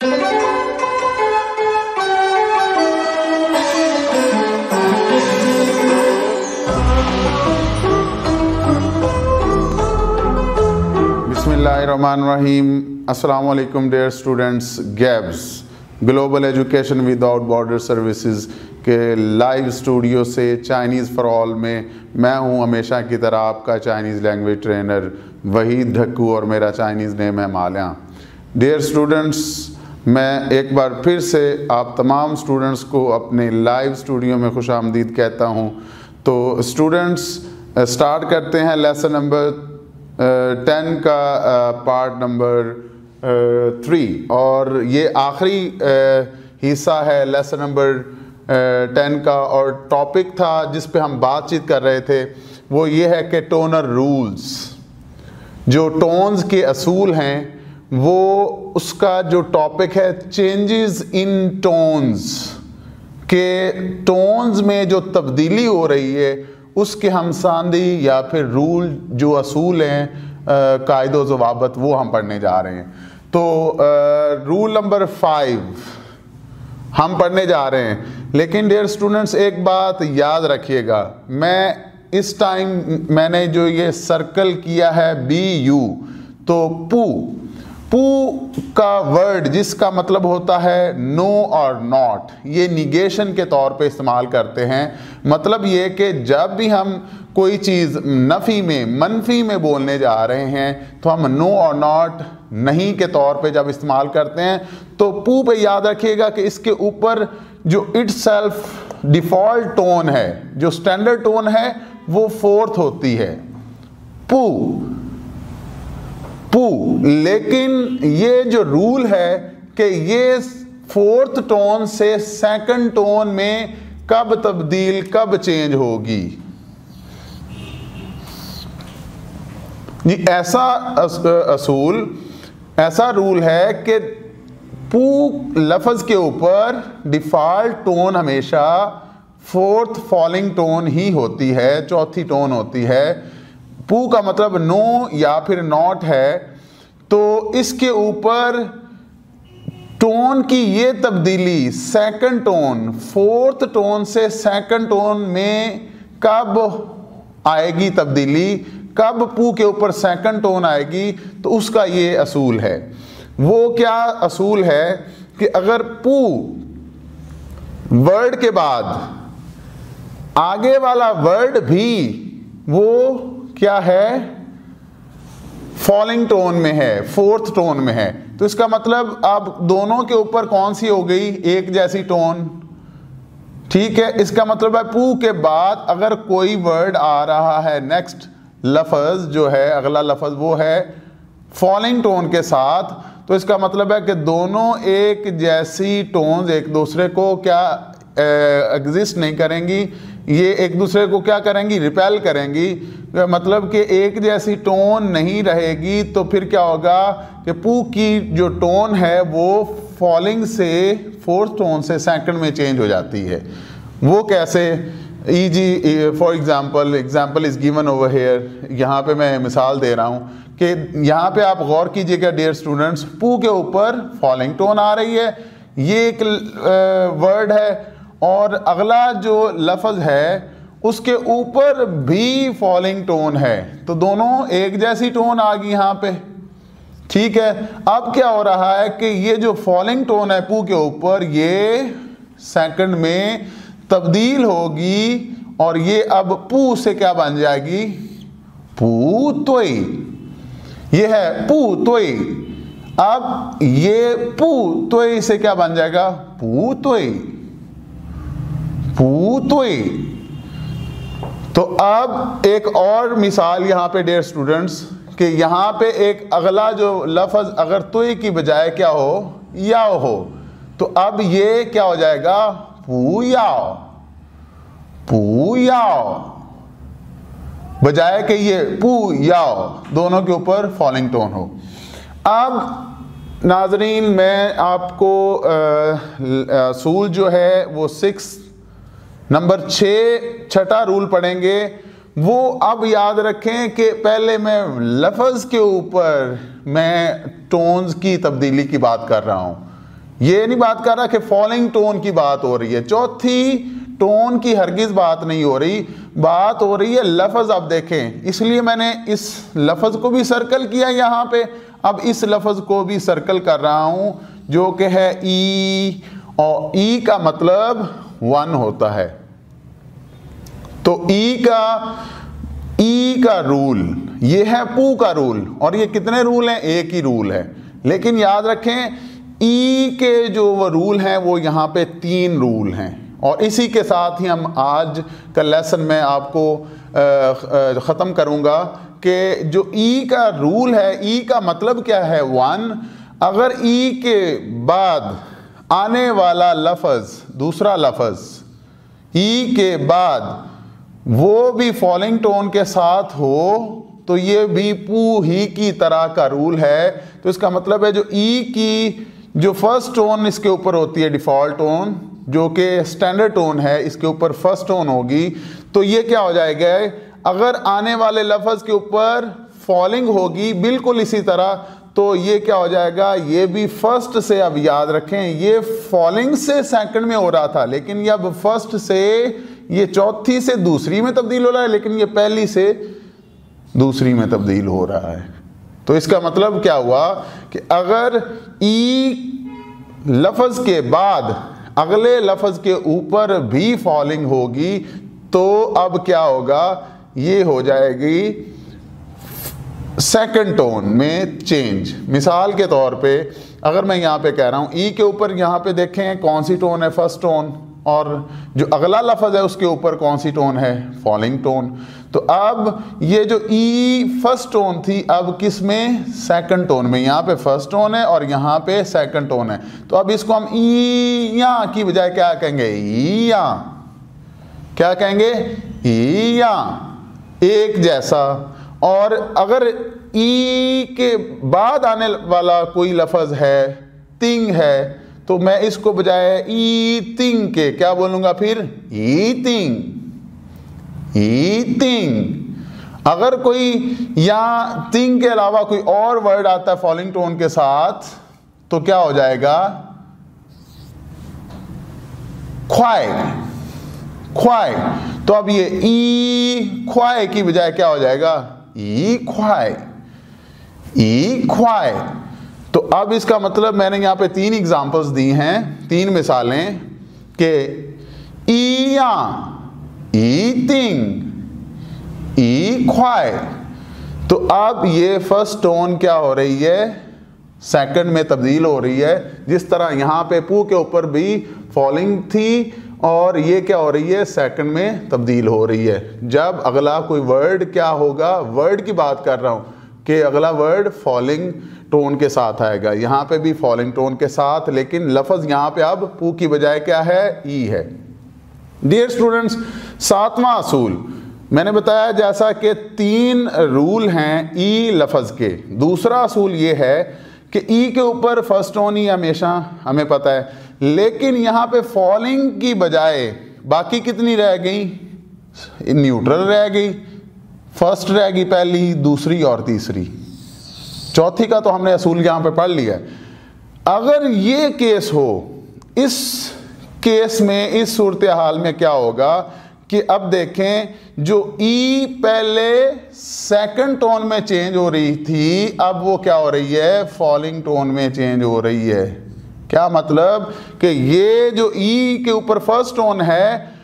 बिस्मिल्लाहिर्रहमानिर्रहीम। अस्सलामु अलैकुम dear students. GABS global education without border services के लाइव स्टूडियो से चाइनीज़ फॉर ऑल में मैं हूं हमेशा की तरह आपका Chinese language trainer Waheed Dhakku और मेरा चाइनीज़ नेम है माल्या। डियर स्टूडेंट्स, मैं एक बार फिर से आप तमाम स्टूडेंट्स को अपने लाइव स्टूडियो में खुशामदीद कहता हूं। तो स्टूडेंट्स, स्टार्ट करते हैं लेसन नंबर 10 का पार्ट नंबर 3 और ये आखिरी हिस्सा है लेसन नंबर 10 का। और टॉपिक था जिस पे हम बातचीत कर रहे थे वो ये है कि टोनर रूल्स, जो टोन्स के असूल हैं, वो उसका जो टॉपिक है चेंजेस इन टोन्स, के टोन्स में जो तब्दीली हो रही है उसके हम सांदी या फिर रूल जो असूल हैं कायदो ज़वाबत, वो हम पढ़ने जा रहे हैं। तो रूल नंबर 5 हम पढ़ने जा रहे हैं। लेकिन डियर स्टूडेंट्स, एक बात याद रखिएगा, मैं इस टाइम मैंने जो ये सर्कल किया है BU, तो पू का वर्ड जिसका मतलब होता है नो और नॉट, ये निगेशन के तौर पे इस्तेमाल करते हैं। मतलब ये कि जब भी हम कोई चीज़ नफ़ी में, मनफी में बोलने जा रहे हैं तो हम नो और नॉट नहीं के तौर पे जब इस्तेमाल करते हैं तो पू पे याद रखिएगा कि इसके ऊपर जो इटसेल्फ डिफ़ॉल्ट टोन है, जो स्टैंडर्ड टोन है, वो 4th होती है, पू। लेकिन ये जो रूल है कि ये 4th टोन से 2nd टोन में कब तब्दील, कब चेंज होगी, जी ऐसा असूल, ऐसा रूल है कि पू लफ्ज़ के ऊपर डिफ़ॉल्ट टोन हमेशा 4th फॉलिंग टोन ही होती है, 4थी टोन होती है। पू का मतलब नो या फिर नॉट है, तो इसके ऊपर टोन की ये तब्दीली 2nd टोन, 4th टोन से 2nd टोन में कब आएगी तब्दीली, कब पू के ऊपर 2nd टोन आएगी, तो उसका ये असूल है। वो क्या असूल है कि अगर पू वर्ड के बाद आगे वाला वर्ड भी वो क्या है, फॉलिंग टोन में है, 4th टोन में है, तो इसका मतलब अब दोनों के ऊपर कौन सी हो गई, एक जैसी टोन। ठीक है, इसका मतलब है पू के बाद अगर कोई वर्ड आ रहा है, नेक्स्ट लफ्ज़ जो है, अगला लफ्ज़ वो है फॉलिंग टोन के साथ, तो इसका मतलब है कि दोनों एक जैसी टोन्स एक दूसरे को क्या एग्जिस्ट नहीं करेंगी, ये एक दूसरे को क्या करेंगी, रिपेल करेंगी। मतलब कि एक जैसी टोन नहीं रहेगी, तो फिर क्या होगा कि पू की जो टोन है वो फॉलिंग से 4th टोन से 2nd में चेंज हो जाती है। वो कैसे, for example is given over here, यहाँ पे मैं मिसाल दे रहा हूँ कि यहाँ पे आप गौर कीजिएगा डियर स्टूडेंट्स, पू के ऊपर फॉलिंग टोन आ रही है, ये एक वर्ड है, और अगला जो लफ्ज़ है उसके ऊपर भी फॉलिंग टोन है, तो दोनों एक जैसी टोन आ गई यहाँ पे। ठीक है, अब क्या हो रहा है कि ये जो फॉलिंग टोन है पू के ऊपर, ये 2nd में तब्दील होगी और ये अब पू से क्या बन जाएगी, पू तोई। ये है पू तोई। अब ये पू तोई से क्या बन जाएगा, पू तोई, पू तोई। तो अब एक और मिसाल यहाँ पे डियर स्टूडेंट्स, कि यहाँ पे एक अगला जो लफ्ज़ अगर तोई की बजाय क्या हो, याओ हो, तो अब ये क्या हो जाएगा, पू याओ, पू याओ, बजाय कि ये पू याओ दोनों के ऊपर फॉलिंग टोन हो। अब नाजरीन, मैं आपको असूल जो है वो 6 नंबर 6 छठा रूल पढ़ेंगे। वो अब याद रखें कि पहले मैं लफ्ज़ के ऊपर मैं टोन्स की तब्दीली की बात कर रहा हूँ, ये नहीं बात कर रहा कि फॉलिंग टोन की बात हो रही है, चौथी टोन की हरगिज बात नहीं हो रही, बात हो रही है लफ्ज। अब देखें, इसलिए मैंने इस लफ्ज को भी सर्कल किया यहाँ पे, अब इस लफ्ज को भी सर्कल कर रहा हूं जो कि है ई, और ई का मतलब 1 होता है। तो ई का रूल ये है पू का रूल, और ये कितने रूल हैं? एक ही रूल है। लेकिन याद रखें ई के जो वो रूल हैं वो यहाँ पे 3 रूल हैं, और इसी के साथ ही हम आज का लेसन में आपको ख़त्म करूँगा कि जो ई का रूल है, ई का मतलब क्या है? 1। अगर ई के बाद आने वाला लफ्ज़, दूसरा लफ्ज़ ई के बाद वो भी फॉलिंग टोन के साथ हो तो ये भी पू ही की तरह का रूल है। तो इसका मतलब है जो ई की जो फर्स्ट टोन इसके ऊपर होती है, डिफ़ॉल्ट टोन जो कि स्टैंडर्ड टोन है, इसके ऊपर फर्स्ट टोन होगी, तो ये क्या हो जाएगा? अगर आने वाले लफ्ज़ के ऊपर फॉलिंग होगी बिल्कुल इसी तरह, तो ये क्या हो जाएगा? ये भी फर्स्ट से, अब याद रखें ये फॉलिंग से सेकंड में हो रहा था, लेकिन ये अब फर्स्ट से, ये चौथी से दूसरी में तब्दील हो रहा है, लेकिन ये पहली से दूसरी में तब्दील हो रहा है। तो इसका मतलब क्या हुआ कि अगर ई लफ्ज़ के बाद अगले लफ्ज़ के ऊपर भी फॉलिंग होगी तो अब क्या होगा? ये हो जाएगी सेकंड टोन में चेंज। मिसाल के तौर पे अगर मैं यहाँ पे कह रहा हूँ ई के ऊपर, यहाँ पे देखें कौन सी टोन है? फर्स्ट टोन, और जो अगला लफ्ज़ है उसके ऊपर कौन सी टोन है? Falling tone. तो अब ये जो ई फर्स्ट टोन थी अब किस में? सेकंड टोन में। यहाँ पे फर्स्ट टोन है और यहाँ पे सेकंड टोन है, तो अब इसको हम ई या की बजाय क्या कहेंगे? ई या। क्या कहेंगे? ई या, एक जैसा। और अगर ई के बाद आने वाला कोई लफ्ज़ है, तिंग है, तो मैं इसको बजाय ईटिंग के क्या बोलूँगा फिर? Eating, eating. अगर कोई या तिंग के अलावा कोई और वर्ड आता है फॉलिंग टोन के साथ तो क्या हो जाएगा? ख्वाए, ख्वाए। तो अब ये ई ख्वाए की बजाय क्या हो जाएगा? ई ख्वाए, ई ख्वाए। तो अब इसका मतलब मैंने यहाँ पे 3 एग्जाम्पल्स दी हैं, 3 मिसालें कि ईया, ईटिंग, ई ख्वाए। तो अब ये फर्स्ट टोन क्या हो रही है? सेकंड में तब्दील हो रही है। जिस तरह यहाँ पे पू के ऊपर भी फॉलिंग थी और ये क्या हो रही है? सेकंड में तब्दील हो रही है। जब अगला कोई वर्ड क्या होगा? वर्ड की बात कर रहा हूँ कि अगला वर्ड फॉलिंग टोन के साथ आएगा। यहाँ पे भी फॉलिंग टोन के साथ, लेकिन लफ्ज़ यहाँ पे अब पू की बजाय क्या है? ई है। डियर स्टूडेंट्स, 7वां असूल मैंने बताया जैसा कि 3 रूल हैं ई लफ्ज़ के। दूसरा असूल ये है कि ई के ऊपर फर्स्ट टोन ही हमेशा हमें पता है, लेकिन यहाँ पे फॉलिंग की बजाय बाकी कितनी रह गई? न्यूट्रल रह गई। फर्स्ट रह गई पहली, दूसरी और तीसरी। चौथी का तो हमने असूल यहाँ पे पढ़ लिया है। अगर ये केस हो, इस केस में, इस सूरत हाल में क्या होगा कि अब देखें जो ई पहले सेकंड टोन में चेंज हो रही थी अब वो क्या हो रही है? फॉलिंग टोन में चेंज हो रही है। क्या मतलब कि ये जो ई के ऊपर फर्स्ट टोन है,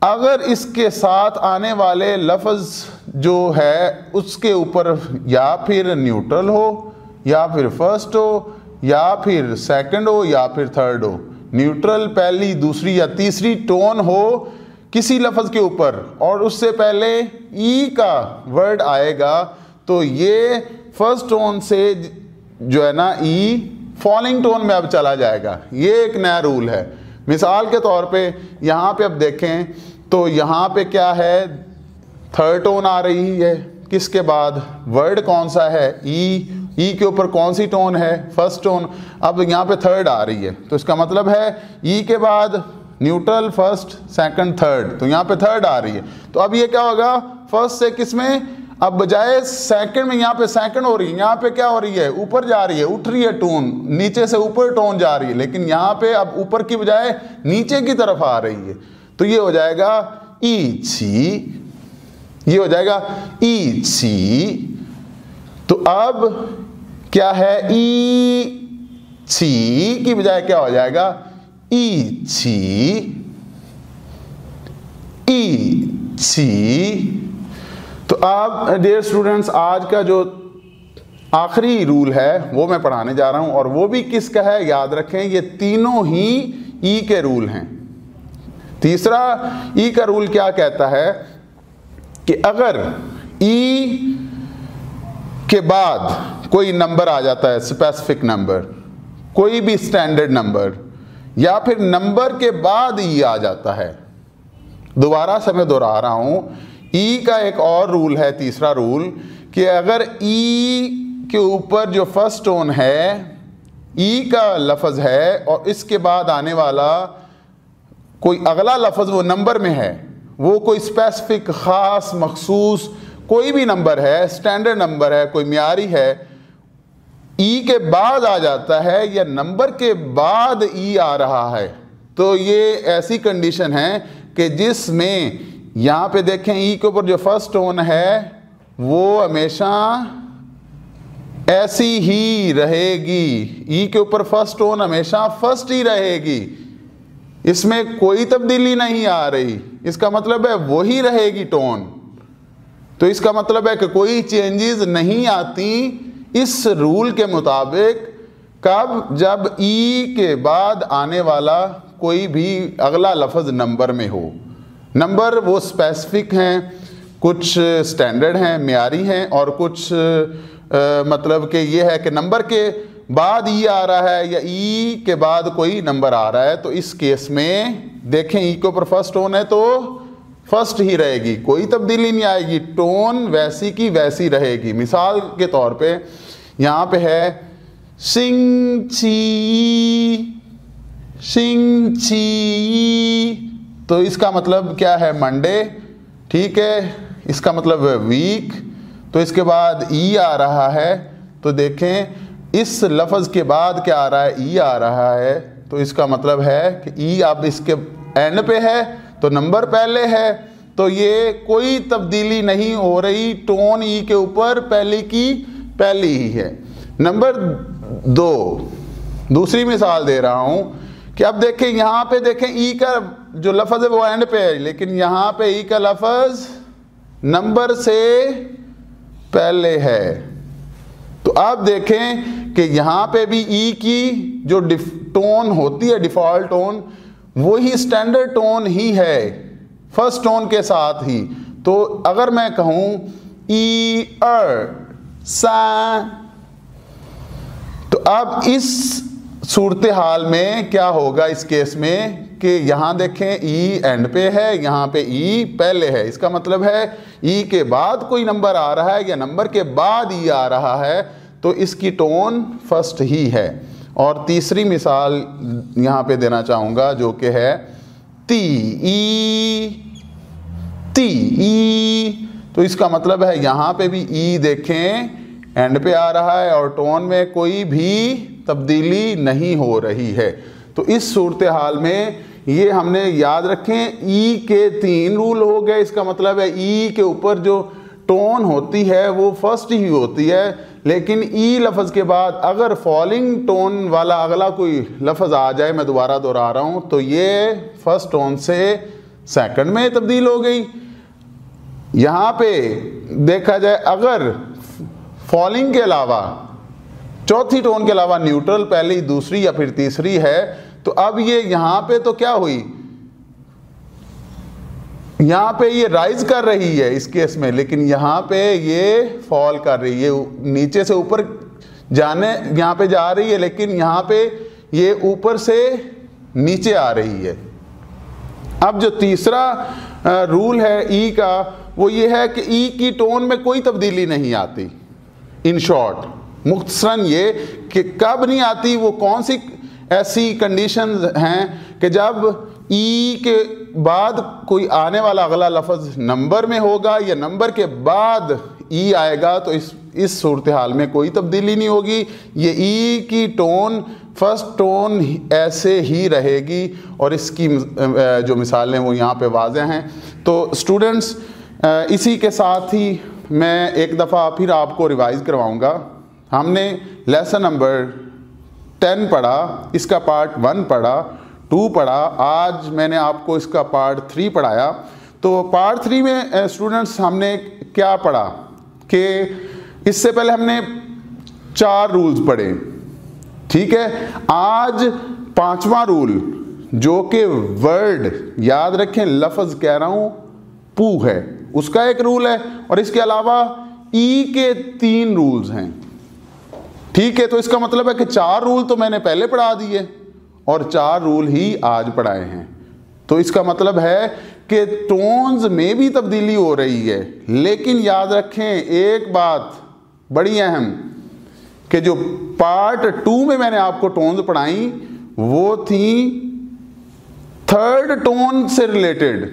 अगर इसके साथ आने वाले लफ्ज़ जो है उसके ऊपर या फिर न्यूट्रल हो, या फिर फर्स्ट हो, या फिर सेकंड हो, या फिर थर्ड हो, न्यूट्रल पहली, दूसरी या तीसरी टोन हो किसी लफ्ज़ के ऊपर और उससे पहले ई का वर्ड आएगा, तो ये फर्स्ट टोन से जो है ना ई फॉलिंग टोन में अब चला जाएगा। ये एक नया रूल है। मिसाल के तौर पे यहाँ पे अब देखें तो यहाँ पे क्या है? थर्ड टोन आ रही है। किसके बाद? वर्ड कौन सा है? ई। ई के ऊपर कौन सी टोन है? First tone. अब यहाँ पे थर्ड आ रही है, तो इसका मतलब है ई के बाद न्यूट्रल, फर्स्ट, सेकंड, थर्ड, तो यहाँ पे थर्ड आ रही है। तो अब ये क्या होगा? फर्स्ट से किस में? अब बजाय सेकंड में यहाँ पे सेकंड हो रही है, यहाँ पे क्या हो रही है, ऊपर जा रही है, उठ रही है टोन, नीचे से ऊपर टोन जा रही है, लेकिन यहाँ पे अब ऊपर की बजाय नीचे की तरफ आ रही है। तो ये हो जाएगा ई छी, ये हो जाएगा ई छी। तो अब क्या है, ई छी की बजाय क्या हो जाएगा, ई छी, ई छी। तो अब डियर स्टूडेंट्स, आज का जो आखिरी रूल है वो मैं पढ़ाने जा रहा हूं, और वो भी किसका है, याद रखें ये तीनों ही ई के रूल हैं। तीसरा ई का रूल क्या कहता है कि अगर ई के बाद कोई नंबर आ जाता है, स्पेसिफिक नंबर, कोई भी स्टैंडर्ड नंबर, या फिर नंबर के बाद ई आ जाता है, दोबारा से मैं दोहरा रहा हूं, ई का एक और रूल है, तीसरा रूल, कि अगर ई के ऊपर जो फर्स्ट टोन है, ई का लफ्ज़ है, और इसके बाद आने वाला कोई अगला लफ्ज़ वो नंबर में है, वो कोई स्पेसिफिक ख़ास मखसूस कोई भी नंबर है, स्टैंडर्ड नंबर है, कोई म्यारी है, ई के बाद आ जाता है या नंबर के बाद ई आ रहा है, तो ये ऐसी कंडीशन है कि जिसमें यहाँ पे देखें ई के ऊपर जो फर्स्ट टोन है वो हमेशा ऐसी ही रहेगी, ई के ऊपर फर्स्ट टोन हमेशा फर्स्ट ही रहेगी, इसमें कोई तब्दीली नहीं आ रही, इसका मतलब है वही रहेगी टोन। तो इसका मतलब है कि कोई चेंजेस नहीं आती इस रूल के मुताबिक, कब, जब ई के बाद आने वाला कोई भी अगला लफ्ज़ नंबर में हो। नंबर वो स्पेसिफिक हैं, कुछ स्टैंडर्ड हैं, म्यारी हैं, और कुछ मतलब कि ये है कि नंबर के बाद ई आ रहा है या ई के बाद कोई नंबर आ रहा है। तो इस केस में देखें ई के ऊपर फर्स्ट टोन है तो फर्स्ट ही रहेगी, कोई तब्दीली नहीं आएगी, टोन वैसी की वैसी रहेगी। मिसाल के तौर पे यहाँ पे है सिंग ची, सिंग ची, तो इसका मतलब क्या है, मंडे, ठीक है, इसका मतलब वीक। तो इसके बाद ई आ रहा है, तो देखें इस लफ्ज़ के बाद क्या आ रहा है, ई आ रहा है, तो इसका मतलब है कि ई अब इसके एंड पे है तो नंबर पहले है, तो ये कोई तब्दीली नहीं हो रही, टोन ई के ऊपर पहली की पहली ही है। नंबर 2, दूसरी मिसाल दे रहा हूं कि अब देखें यहाँ पे देखें ई का जो लफ्ज़ है वो एंड पे है, लेकिन यहाँ पे ई का लफ्ज़ नंबर से पहले है। तो आप देखें कि यहाँ पे भी ई की जो टोन होती है, डिफ़ॉल्ट टोन, वही स्टैंडर्ड टोन ही है, फर्स्ट टोन के साथ ही। तो अगर मैं कहूँ ई सा, तो अब इस सूरत हाल में क्या होगा इस केस में कि यहाँ देखें ई एंड पे है, यहाँ पे ई पहले है, इसका मतलब है ई के बाद कोई नंबर आ रहा है या नंबर के बाद ई आ रहा है, तो इसकी टोन फर्स्ट ही है। और तीसरी मिसाल यहाँ पे देना चाहूँगा जो कि है ती ई, तो इसका मतलब है यहाँ पे भी ई देखें एंड पे आ रहा है और टोन में कोई भी तब्दीली नहीं हो रही है। तो इस सूरत हाल में ये हमने याद रखें, ई के 3 रूल हो गए। इसका मतलब है ई के ऊपर जो टोन होती है वो फर्स्ट ही होती है, लेकिन ई लफ्ज़ के बाद अगर फॉलिंग टोन वाला अगला कोई लफ्ज़ आ जाए, मैं दोबारा दोहरा रहा हूँ, तो ये फर्स्ट टोन से सेकंड में तब्दील हो गई। यहाँ पे देखा जाए अगर फॉलिंग के अलावा चौथी टोन के अलावा न्यूट्रल पहली, दूसरी या फिर तीसरी है, तो अब ये यहाँ पे तो क्या हुई, यहाँ पे ये राइज कर रही है इस केस में, लेकिन यहाँ पे ये फॉल कर रही है, नीचे से ऊपर जाने यहाँ पे जा रही है, लेकिन यहाँ पे ये ऊपर से नीचे आ रही है। अब जो तीसरा रूल है ई का, वो ये है कि ई की टोन में कोई तब्दीली नहीं आती। इन शॉर्ट मुख्तसरन ये कि कब नहीं आती, वो कौन सी ऐसी कंडीशंस हैं कि जब ई के बाद कोई आने वाला अगला लफ्ज़ नंबर में होगा या नंबर के बाद ई आएगा, तो इस सूरत हाल में कोई तब्दीली नहीं होगी। ये ई की टोन फर्स्ट टोन ऐसे ही रहेगी और इसकी जो मिसालें वो यहाँ पे वाज़ेह हैं। तो स्टूडेंट्स, इसी के साथ ही मैं एक दफ़ा फिर आपको रिवाइज़ करवाऊँगा। हमने लेसन नंबर 10 पढ़ा, इसका पार्ट 1 पढ़ा, 2 पढ़ा, आज मैंने आपको इसका पार्ट 3 पढ़ाया। तो पार्ट 3 में स्टूडेंट्स हमने क्या पढ़ा कि इससे पहले हमने 4 रूल्स पढ़े, ठीक है। आज 5वां रूल जो कि वर्ड, याद रखें लफ्ज़ कह रहा हूँ पू है, उसका एक रूल है और इसके अलावा ई के 3 रूल्स हैं, ठीक है। तो इसका मतलब है कि 4 रूल तो मैंने पहले पढ़ा दिए और 4 रूल ही आज पढ़ाए हैं। तो इसका मतलब है कि टोन्स में भी तब्दीली हो रही है, लेकिन याद रखें एक बात बड़ी अहम कि जो पार्ट 2 में मैंने आपको टोन्स पढ़ाई वो थी 3rd टोन से रिलेटेड,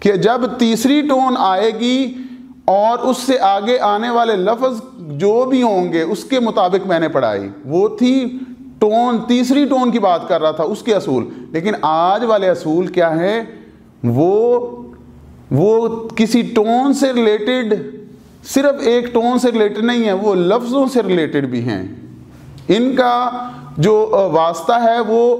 कि जब तीसरी टोन आएगी और उससे आगे आने वाले लफ्ज़ जो भी होंगे उसके मुताबिक मैंने पढ़ाई, वो थी टोन, तीसरी टोन की बात कर रहा था, उसके असूल। लेकिन आज वाले असूल क्या है, वो किसी टोन से रिलेटेड, सिर्फ एक टोन से रिलेटेड नहीं है, वो लफ्ज़ों से रिलेटेड भी हैं। इनका जो वास्ता है वो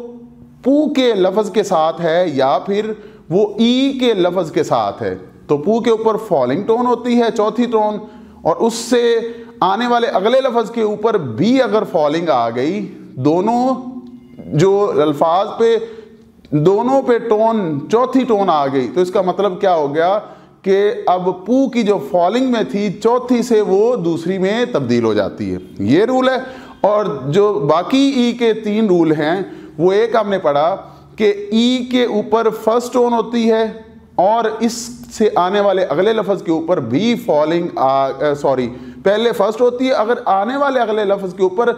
पू के लफ्ज़ के साथ है या फिर वो ई के लफ्ज़ के साथ है। तो पू के ऊपर फॉलिंग टोन होती है, चौथी टोन, और उससे आने वाले अगले लफ्ज़ के ऊपर भी अगर फॉलिंग आ गई, दोनों जो अल्फाज पे, दोनों पे टोन, चौथी टोन आ गई, तो इसका मतलब क्या हो गया कि अब पू की जो फॉलिंग में थी चौथी से वो दूसरी में तब्दील हो जाती है। ये रूल है। और जो बाकी ई के 3 रूल हैं, वो एक हमने पढ़ा कि ई के ऊपर फर्स्ट टोन होती है और इससे आने वाले अगले लफ्ज़ के ऊपर भी फॉलिंग पहले फर्स्ट होती है, अगर आने वाले अगले लफ्ज़ के ऊपर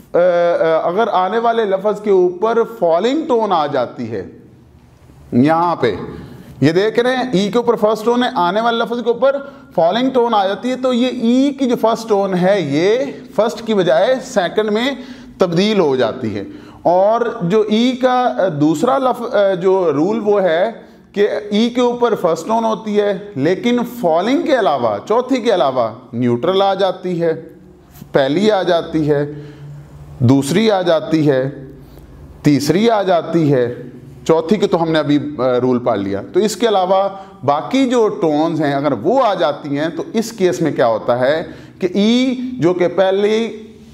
अगर आने वाले लफ्ज़ के ऊपर फॉलिंग टोन आ जाती है, यहाँ पे ये देख रहे हैं ई के ऊपर फर्स्ट टोन है, आने वाले लफ्ज़ के ऊपर फॉलिंग टोन आ जाती है, तो ये ई की जो फर्स्ट टोन है ये फर्स्ट की बजाय सेकंड में तब्दील हो जाती है। और जो ई का दूसरा जो रूल वो है कि ई के ऊपर फर्स्ट टोन होती है, लेकिन फॉलिंग के अलावा, चौथी के अलावा न्यूट्रल आ जाती है, पहली आ जाती है, दूसरी आ जाती है, तीसरी आ जाती है, चौथी के तो हमने अभी रूल पढ़ लिया। तो इसके अलावा बाकी जो टोन्स हैं अगर वो आ जाती हैं, तो इस केस में क्या होता है कि ई जो कि पहले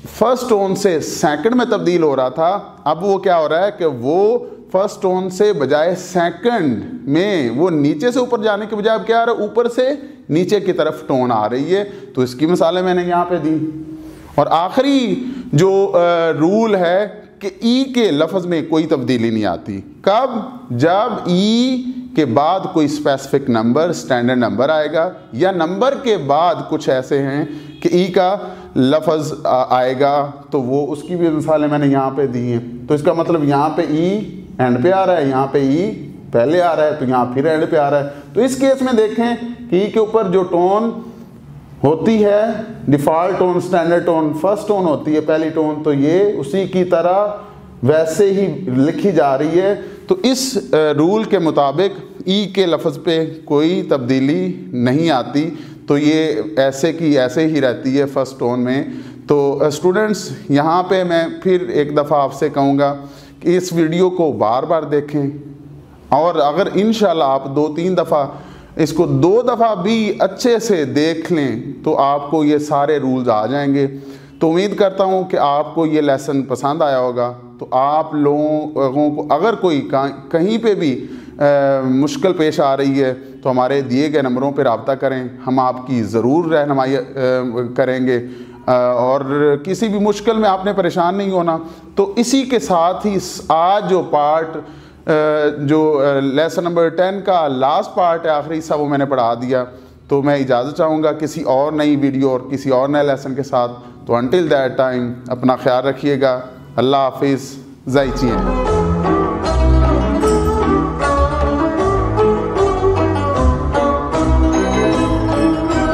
फर्स्ट टोन से सेकंड में तब्दील हो रहा था, अब वो क्या हो रहा है कि वो फर्स्ट टोन से बजाय सेकंड में वो नीचे से ऊपर जाने के बजाय अब क्या आ रहा है, ऊपर से नीचे की तरफ टोन आ रही है। तो इसकी मिसालें मैंने यहाँ पे दी। और आखिरी जो रूल है कि ई के लफ्ज़ में कोई तब्दीली नहीं आती। कब? जब ई के बाद कोई स्पेसिफिक नंबर, स्टैंडर्ड नंबर आएगा, या नंबर के बाद कुछ ऐसे हैं कि ई का लफ्ज़ आएगा, तो वो उसकी भी मिसालें मैंने यहाँ पे दी हैं। तो इसका मतलब यहाँ पे ई एंड पे आ रहा है, यहाँ पे ई पहले आ रहा है, तो यहाँ फिर एंड पे आ रहा है। तो इस केस में देखें कि ई के ऊपर जो टोन होती है, default tone, standard tone, first tone होती है पहली टोन, तो ये उसी की तरह वैसे ही लिखी जा रही है। तो इस रूल के मुताबिक ई के लफ्ज़ पे कोई तब्दीली नहीं आती, तो ये ऐसे की ऐसे ही रहती है फर्स्ट टोन में। तो स्टूडेंट्स, यहाँ पे मैं फिर एक दफ़ा आपसे कहूँगा कि इस वीडियो को बार बार देखें, और अगर इंशाल्लाह आप 2-3 दफ़ा इसको 2 दफ़ा भी अच्छे से देख लें तो आपको ये सारे रूल्स आ जाएंगे। तो उम्मीद करता हूँ कि आपको ये लेसन पसंद आया होगा। तो आप लोगों को अगर कोई कहीं पे भी मुश्किल पेश आ रही है तो हमारे दिए गए नंबरों पर रब्ता करें, हम आपकी ज़रूर रहनुमाई करेंगे। और किसी भी मुश्किल में आपने परेशान नहीं होना। तो इसी के साथ ही आज जो पार्ट जो लेसन नंबर 10 का लास्ट पार्ट है, आखिरी हिस्सा, वो मैंने पढ़ा दिया। तो मैं इजाज़त चाहूँगा किसी और नई वीडियो और किसी और नए लेसन के साथ। तो अंटिल दैट टाइम अपना ख्याल रखिएगा। अल्लाह हाफिज़। ज़ाइचिए।